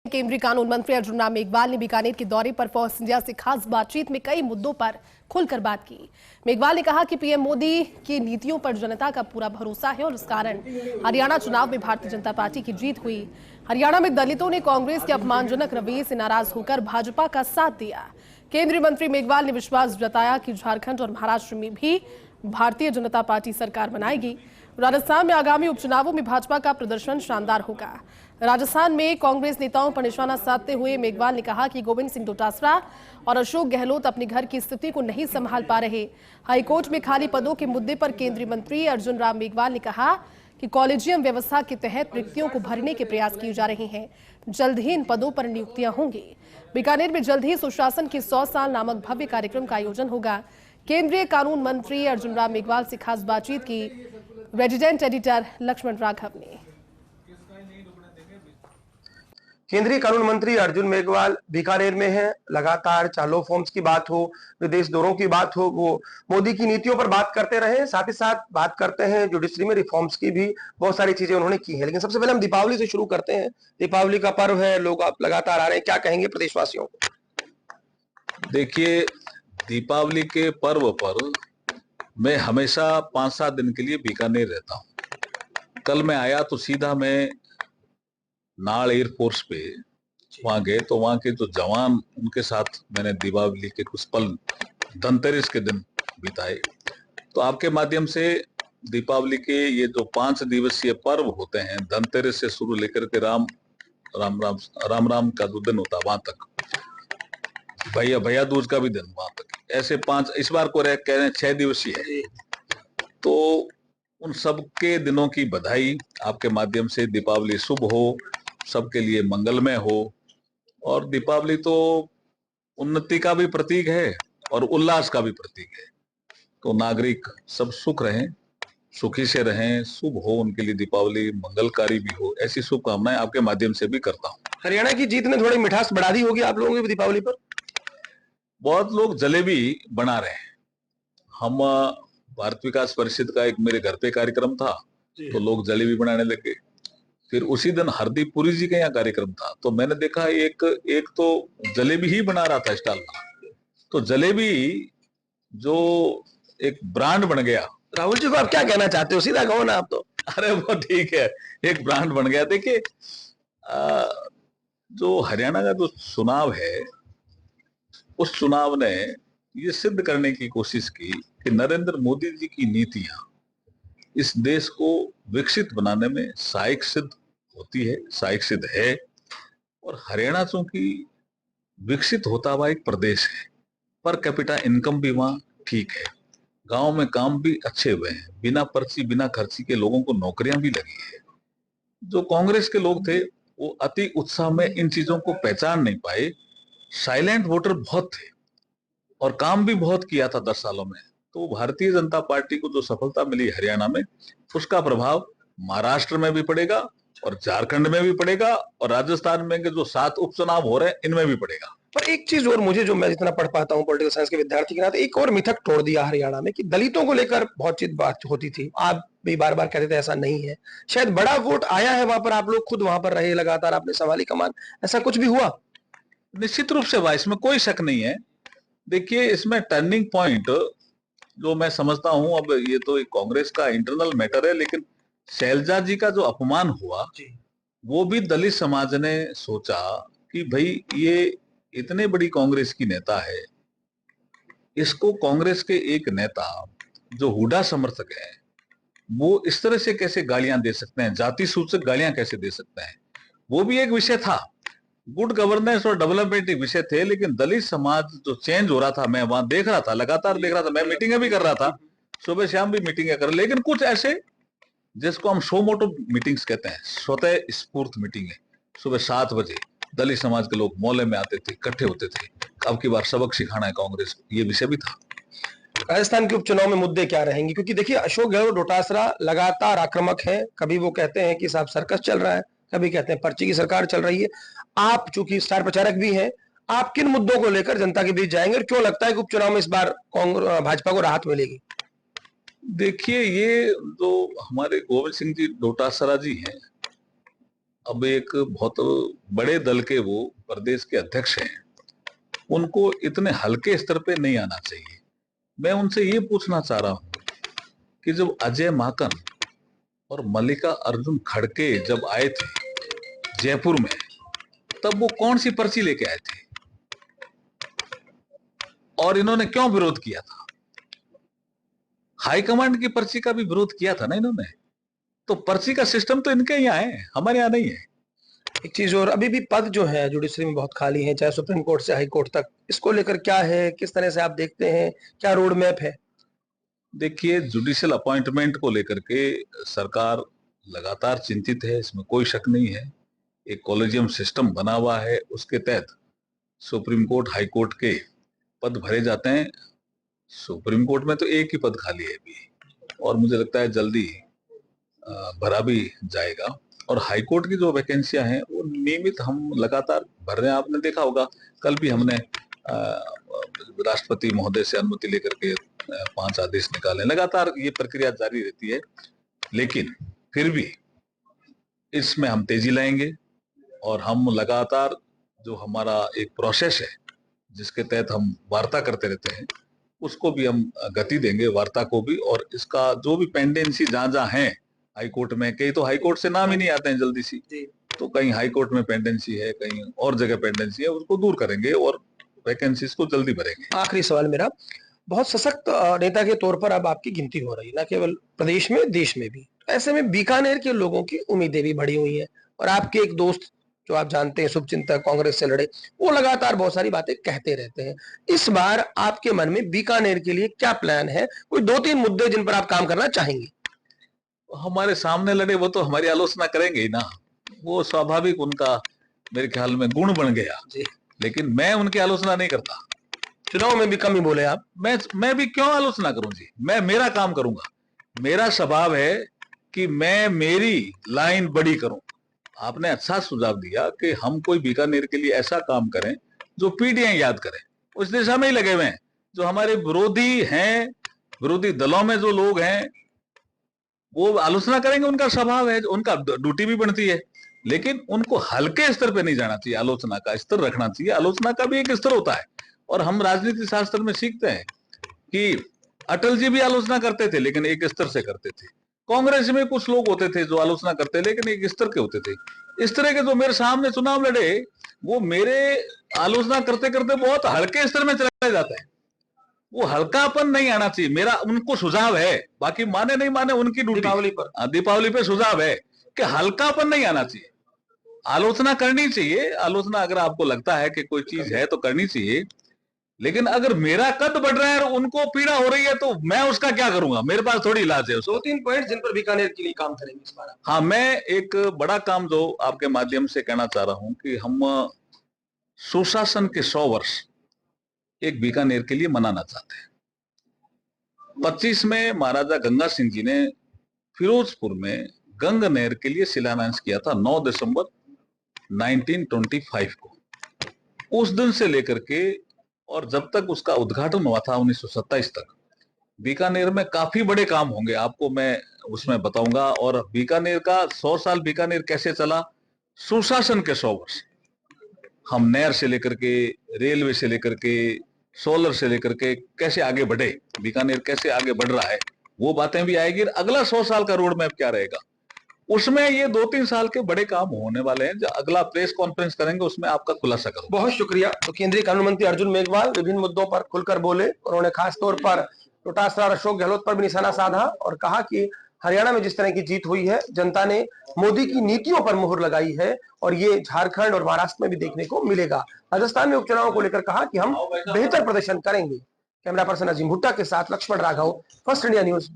केंद्रीय कानून मंत्री अर्जुन राम मेघवाल ने बीकानेर के दौरे पर फोर्स इंडिया से खास बातचीत में कई मुद्दों पर खुलकर बात की। मेघवाल ने कहा कि पीएम मोदी की नीतियों पर जनता का पूरा भरोसा है और इस कारण हरियाणा चुनाव में भारतीय जनता पार्टी की जीत हुई। हरियाणा में दलितों ने कांग्रेस के अपमानजनक रवैये से नाराज होकर भाजपा का साथ दिया। केंद्रीय मंत्री मेघवाल ने विश्वास जताया कि झारखंड और महाराष्ट्र में भी भारतीय जनता पार्टी सरकार बनाएगी। राजस्थान में आगामी उपचुनावों में भाजपा का प्रदर्शन शानदार होगा। राजस्थान में कांग्रेस नेताओं पर निशाना साधते हुए मेघवाल ने कहा कि गोविंद सिंह डोटासरा और अशोक गहलोत अपने घर की स्थिति को नहीं संभाल पा रहे। हाईकोर्ट में खाली पदों के मुद्दे पर केंद्रीय मंत्री अर्जुन राम मेघवाल ने कहा कि कॉलेजियम व्यवस्था के तहत रिक्तियों को भरने के प्रयास किए जा रहे हैं। जल्द ही इन पदों पर नियुक्तियां होंगी। बीकानेर में जल्द ही सुशासन के 100 साल नामक भव्य कार्यक्रम का आयोजन होगा। केंद्रीय कानून मंत्री अर्जुन राम मेघवाल से खास बातचीत की रेजिडेंट एडिटर लक्ष्मण राघव ने। केंद्रीय कानून मंत्री अर्जुन मेघवाल बीकानेर में हैं। लगातार चालो फॉर्म्स की बात हो, विदेश दौरों की बात हो, वो मोदी की नीतियों पर बात करते रहे। साथ ही साथ बात करते हैं जुडिशरी में रिफॉर्म्स की भी, बहुत सारी चीजें उन्होंने की है। लेकिन सबसे पहले हम दीपावली से शुरू करते हैं। दीपावली का पर्व है, लोग आप लगातार आ रहे हैं, क्या कहेंगे प्रदेशवासियों को? देखिए, दीपावली के पर्व पर मैं हमेशा 5-7 दिन के लिए बीकानेर रहता हूँ। कल मैं आया तो सीधा मैं नाल एयरफोर्स पे वहां गए, तो वहां के जो जवान, उनके साथ मैंने दीपावली के कुछ पल धनतेरस के दिन बिताए। तो आपके माध्यम से दीपावली के ये जो 5 दिवसीय पर्व होते हैं, धनतेरस से शुरू लेकर के राम का जो दिन होता है वहां तक, भैया दूज का भी दिन वहां तक, ऐसे 5 इस बार को कह रहे हैं 6 दिवसीय है। तो उन सब के दिनों की बधाई आपके माध्यम से। दीपावली शुभ हो, सबके लिए मंगलमय हो। और दीपावली तो उन्नति का भी प्रतीक है और उल्लास का भी प्रतीक है। तो नागरिक सब सुख रहें, सुखी से रहें, शुभ हो उनके लिए, दीपावली मंगलकारी भी हो, ऐसी शुभकामनाएं आपके माध्यम से भी करता हूँ। हरियाणा की जीत ने थोड़ी मिठास बढ़ा दी होगी आप लोगों की दीपावली पर? बहुत लोग जलेबी बना रहे हैं। हम भारत विकास परिषद का एक मेरे घर पे कार्यक्रम था, तो लोग जलेबी बनाने लगे। फिर उसी दिन हरदीप पुरी जी के यहाँ कार्यक्रम था, तो मैंने देखा एक तो जलेबी ही बना रहा था स्टॉल में। तो जलेबी जो एक ब्रांड बन गया। राहुल जी को आप क्या कहना चाहते हो? सीधा कहो ना आप तो। अरे वो ठीक है, एक ब्रांड बन गया। देखिए, जो हरियाणा का जो चुनाव है, उस चुनाव ने ये सिद्ध करने की कोशिश की कि नरेंद्र मोदी जी की नीतियां इस देश को विकसित बनाने में सहायक सिद्ध होती है, सहायक सिद्ध है। और हरियाणा चूंकि विकसित होता हुआ एक प्रदेश है, पर कैपिटा इनकम भी वहां ठीक है, गांव में काम भी अच्छे हुए हैं, बिना पर्ची बिना खर्ची के लोगों को नौकरियां भी लगी है। जो कांग्रेस के लोग थे वो अति उत्साह में इन चीजों को पहचान नहीं पाए। साइलेंट वोटर बहुत थे और काम भी बहुत किया था 10 सालों में। तो भारतीय जनता पार्टी को जो सफलता मिली हरियाणा में, उसका प्रभाव महाराष्ट्र में भी पड़ेगा और झारखंड में भी पड़ेगा और राजस्थान में के जो 7 उपचुनाव हो रहे हैं इनमें भी पड़ेगा। पर एक चीज और, मुझे जो मैं जितना पढ़ पाता हूँ पॉलिटिकल साइंस के विद्यार्थी के नाते, एक और मिथक तोड़ दिया हरियाणा में कि दलितों को लेकर बहुत चीज बात होती थी। आप भी बार बार कहते थे ऐसा नहीं है। शायद बड़ा वोट आया है वहां पर, आप लोग खुद वहां पर रहे, लगातार आपने संभाली कमान, ऐसा कुछ भी हुआ? निश्चित रूप से हुआ, इसमें कोई शक नहीं है। देखिए, इसमें टर्निंग पॉइंट जो मैं समझता हूं, अब ये तो कांग्रेस का इंटरनल मैटर है, लेकिन शैलजा जी का जो अपमान हुआ, वो भी दलित समाज ने सोचा कि भाई ये इतने बड़ी कांग्रेस की नेता है, इसको कांग्रेस के एक नेता जो हुडा समर्थक है, वो इस तरह से कैसे गालियां दे सकते हैं, जाति सूचक गालियां कैसे दे सकते हैं। वो भी एक विषय था। गुड गवर्नेंस और डेवलपमेंट एक विषय थे, लेकिन दलित समाज जो चेंज हो रहा था, मैं वहां देख रहा था, लगातार देख रहा था, मैं मीटिंगें भी कर रहा था, सुबह शाम भी मीटिंगें कर, लेकिन कुछ ऐसे जिसको हम शो मोटो मीटिंग्स कहते हैं, स्वतः स्फूर्त मीटिंग है, सुबह 7 बजे दलित समाज के लोग मोहल्ले में आते थे, इकट्ठे होते थे, अब की बार सबक सिखाना है कांग्रेस को, ये विषय भी था। राजस्थान के उपचुनाव में मुद्दे क्या रहेंगे? क्योंकि देखिए, अशोक गहलोत डोटासरा लगातार आक्रामक है। कभी वो कहते हैं कि साहब सर्कस चल रहा है, कभी कहते हैं पर्ची की सरकार चल रही है। आप चूंकि स्टार प्रचारक भी हैं, आप किन मुद्दों को लेकर जनता के बीच जाएंगे और क्यों लगता है कि उपचुनाव में इस बार भाजपा को राहत मिलेगी? देखिए, ये जो हमारे गोविंद सिंह जी डोटासरा जी हैं, अब एक बहुत बड़े दल के वो प्रदेश के अध्यक्ष हैं, उनको इतने हल्के स्तर पे नहीं आना चाहिए। मैं उनसे ये पूछना चाह रहा हूँ कि जब अजय माकन और मल्लिका अर्जुन खड़गे जब आए थे जयपुर में, तब वो कौन सी पर्ची लेके आए थे और इन्होंने क्यों विरोध किया था? हाईकमांड की पर्ची का भी विरोध किया था ना इन्होंने। तो पर्ची का सिस्टम तो इनके यहाँ है, हमारे यहाँ नहीं है। एक चीज और, अभी भी पद जो है जुडिशरी में बहुत खाली है, चाहे सुप्रीम कोर्ट से हाई कोर्ट तक, इसको लेकर क्या है, किस तरह से आप देखते हैं, क्या रोड मैप है? देखिए, जुडिशियल अपॉइंटमेंट को लेकर के सरकार लगातार चिंतित है, इसमें कोई शक नहीं है। एक कॉलेजियम सिस्टम बना हुआ है, उसके तहत सुप्रीम कोर्ट हाई कोर्ट के पद भरे जाते हैं। सुप्रीम कोर्ट में तो एक ही पद खाली है अभी, और मुझे लगता है जल्दी भरा भी जाएगा। और हाई कोर्ट की जो वैकेंसियां हैं वो नियमित हम लगातार भर रहे हैं। आपने देखा होगा, कल भी हमने राष्ट्रपति महोदय से अनुमति लेकर के 5 आदेश निकाले। लगातार ये प्रक्रिया जारी रहती है, लेकिन फिर भी इसमें हम तेजी लाएंगे और हम लगातार जो हमारा एक प्रोसेस है जिसके तहत हम वार्ता करते रहते हैं, उसको भी हम गति देंगे, वार्ता को भी। और इसका जो भी पेंडेंसी जहां जहां है हाई कोर्ट में, कई तो हाई कोर्ट से नाम ही नहीं आते हैं जल्दी सी, तो कहीं हाई कोर्ट में पेंडेंसी है, कहीं और जगह पेंडेंसी है, उसको दूर करेंगे और वैकेंसीज को जल्दी भरेंगे। आखिरी सवाल मेरा, बहुत सशक्त नेता के तौर पर अब आपकी गिनती हो रही है, न केवल प्रदेश में, देश में भी। ऐसे में बीकानेर के लोगों की उम्मीदें भी बढ़ी हुई हैं, और आपके एक दोस्त जो आप जानते हैं, शुभचिंतक, कांग्रेस से लड़े, वो लगातार बहुत सारी बातें कहते रहते हैं। इस बार आपके मन में बीकानेर के लिए क्या प्लान है? कोई 2-3 मुद्दे जिन पर आप काम करना चाहेंगे? हमारे सामने लड़े वो तो हमारी आलोचना करेंगे ही ना, वो स्वाभाविक उनका मेरे ख्याल में गुण बन गया जी। लेकिन मैं उनकी आलोचना नहीं करता। चुनाव में भी कम ही बोले आप। मैं भी क्यों आलोचना करूं जी? मैं मेरा काम करूंगा। मेरा स्वभाव है कि मैं मेरी लाइन बड़ी करूं। आपने अच्छा सुझाव दिया कि हम कोई बीकानेर के लिए ऐसा काम करें जो पीढ़ियां याद करें, उस दिशा में ही लगे हुए हैं। जो हमारे विरोधी हैं, विरोधी दलों में जो लोग हैं, वो आलोचना करेंगे, उनका स्वभाव है, उनका ड्यूटी भी बनती है, लेकिन उनको हल्के स्तर पे नहीं जाना चाहिए। आलोचना का स्तर रखना चाहिए। आलोचना का भी एक स्तर होता है, और हम राजनीति शास्त्र में सीखते हैं कि अटल जी भी आलोचना करते थे, लेकिन एक स्तर से करते थे। कांग्रेस में कुछ लोग होते थे जो आलोचना करते, लेकिन एक स्तर के होते थे। इस तरह के जो मेरे सामने चुनाव लड़े, वो मेरे आलोचना करते करते बहुत हल्के स्तर में चले जाते हैं। वो हल्कापन नहीं आना चाहिए। मेरा उनको सुझाव है, बाकी माने नहीं माने उनकी ड्यूटी। दीपावली पे सुझाव है कि हल्कापन नहीं आना चाहिए। आलोचना करनी चाहिए। आलोचना अगर आपको लगता है कि कोई चीज है तो करनी चाहिए, लेकिन अगर मेरा कद बढ़ रहा है और उनको पीड़ा हो रही है तो मैं उसका क्या करूंगा? मेरे पास थोड़ी इलाज है उसका। 2-3 पॉइंट जिन पर बीकानेर के लिए काम करेंगे इस बार। हाँ, मैं एक बड़ा काम जो आपके माध्यम से कहना चाह रहा हूं कि हम सुशासन के 100 वर्ष एक बीकानेर के लिए मनाना चाहते हैं। 25 में महाराजा गंगा सिंह जी ने फिरोजपुर में गंगा नहर के लिए शिलान्यास किया था 9 दिसंबर 1925 को। उस दिन से लेकर के और जब तक उसका उद्घाटन हुआ था 1927 तक, बीकानेर में काफी बड़े काम होंगे, आपको मैं उसमें बताऊंगा। और बीकानेर का 100 साल बीकानेर कैसे चला, सुशासन के 100 वर्ष। हम नहर से लेकर के, रेलवे से लेकर के, सोलर से लेकर के कैसे आगे बढ़े, बीकानेर कैसे आगे बढ़ रहा है, वो बातें भी आएगी। अगला 100 साल का रोड मैप क्या रहेगा, उसमें ये 2-3 साल के बड़े काम होने वाले हैं। जो अगला प्रेस कॉन्फ्रेंस करेंगे उसमें आपका खुलासा करूंगा। बहुत शुक्रिया। तो केंद्रीय कानून मंत्री अर्जुन मेघवाल विभिन्न मुद्दों पर खुलकर बोले। उन्होंने खास तौर पर डॉक्टर अशोक गहलोत पर भी निशाना साधा और कहा कि हरियाणा में जिस तरह की जीत हुई है, जनता ने मोदी की नीतियों पर मुहर लगाई है, और ये झारखंड और महाराष्ट्र में भी देखने को मिलेगा। राजस्थान में उपचुनाव को लेकर कहा कि हम बेहतर प्रदर्शन करेंगे। कैमरा पर्सन अजीम भुट्टा के साथ Lakshman Raghav, first India news.